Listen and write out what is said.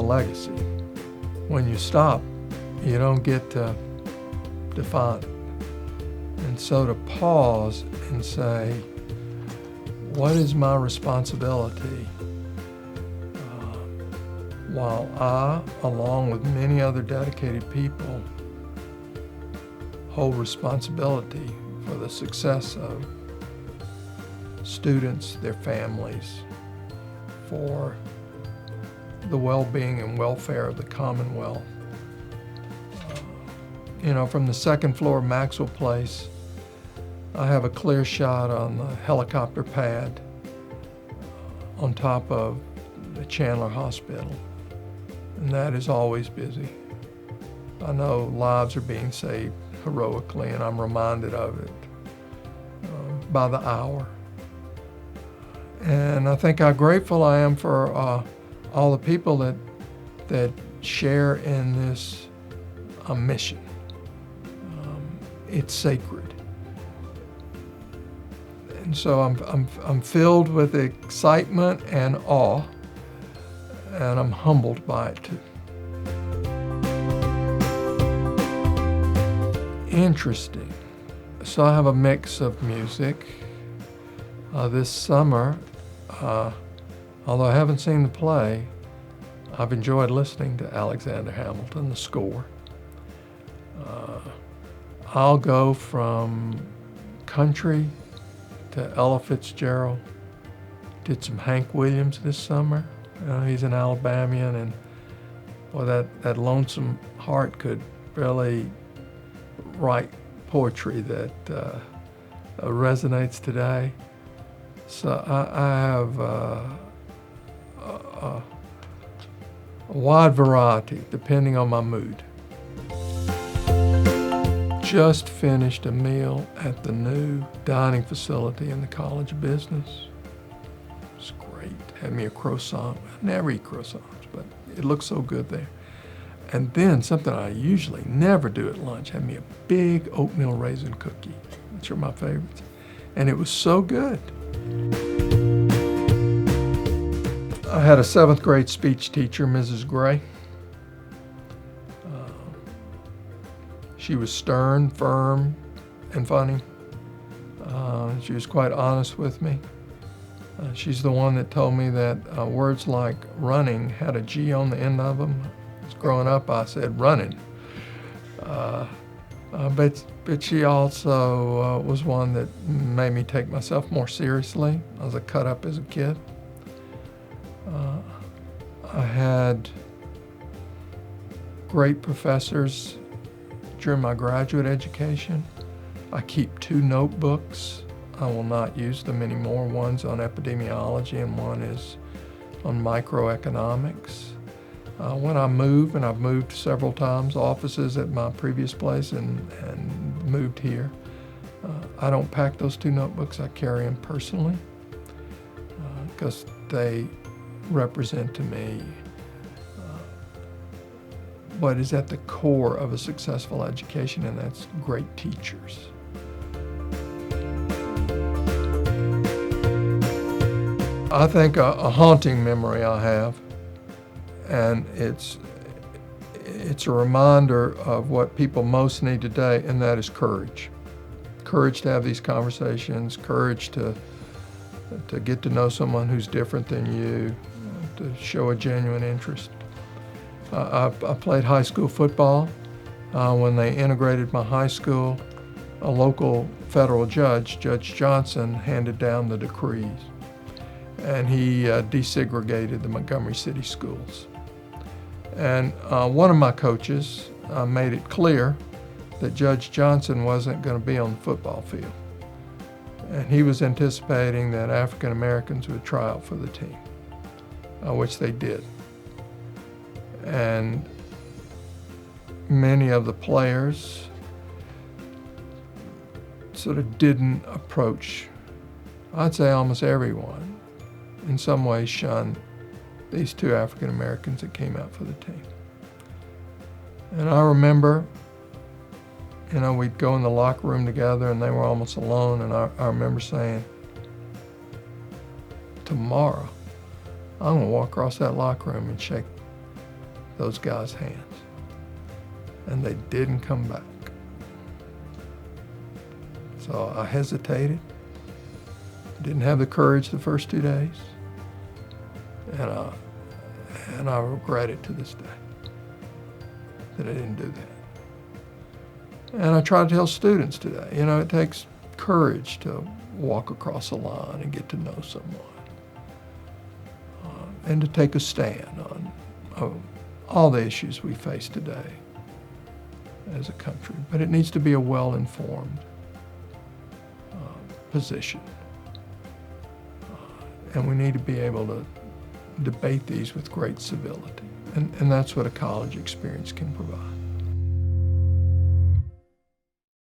legacy. When you stop, you don't get to define it. And so to pause and say, what is my responsibility? While I, along with many other dedicated people, hold responsibility for the success of students, their families, for the well-being and welfare of the Commonwealth. From the second floor of Maxwell Place, I have a clear shot on the helicopter pad on top of the Chandler Hospital, and that is always busy. I know lives are being saved heroically, and I'm reminded of it by the hour. And I think how grateful I am for all the people that share in this mission. It's sacred. And so I'm filled with excitement and awe, and I'm humbled by it too. Interesting. So I have a mix of music. This summer, although I haven't seen the play, I've enjoyed listening to Alexander Hamilton, the score. I'll go from country to Ella Fitzgerald. Did some Hank Williams this summer. He's an Alabamian, and boy, that lonesome heart could really write poetry that resonates today. So I have a wide variety depending on my mood. Just finished a meal at the new dining facility in the College of Business. It's great. Had me a croissant. I never eat croissants, but it looks so good there. And then something I usually never do at lunch, had me a big oatmeal raisin cookie, which are my favorites. And it was so good. I had a 7th grade speech teacher, Mrs. Gray. She was stern, firm, and funny. She was quite honest with me. She's the one that told me that words like running had a G on the end of them. Growing up, I said running. But she also was one that made me take myself more seriously. I was a cut up as a kid. I had great professors during my graduate education. I keep 2 notebooks. I will not use them anymore. One's on epidemiology and one is on microeconomics. When I move, and I've moved several times, offices at my previous place and moved here, I don't pack those 2 notebooks. I carry them personally because they represent to me what is at the core of a successful education, and that's great teachers. I think a haunting memory I have, and it's a reminder of what people most need today, and that is courage. Courage to have these conversations, courage to get to know someone who's different than you, to show a genuine interest. I played high school football. When they integrated my high school, a local federal judge, Judge Johnson, handed down the decrees, and he desegregated the Montgomery City schools. And one of my coaches made it clear that Judge Johnson wasn't going to be on the football field. And he was anticipating that African Americans would try out for the team, which they did. And many of the players sort of didn't approach, I'd say almost everyone, in some ways shunned these 2 African Americans that came out for the team. And I remember, we'd go in the locker room together and they were almost alone, and I remember saying, tomorrow, I'm gonna walk across that locker room and shake those guys' hands. And they didn't come back. So I hesitated, didn't have the courage the first 2 days, and I regret it to this day that I didn't do that. And I try to tell students today, it takes courage to walk across a line and get to know someone, and to take a stand on all the issues we face today as a country. But it needs to be a well-informed position. And we need to be able to debate these with great civility. And that's what a college experience can provide.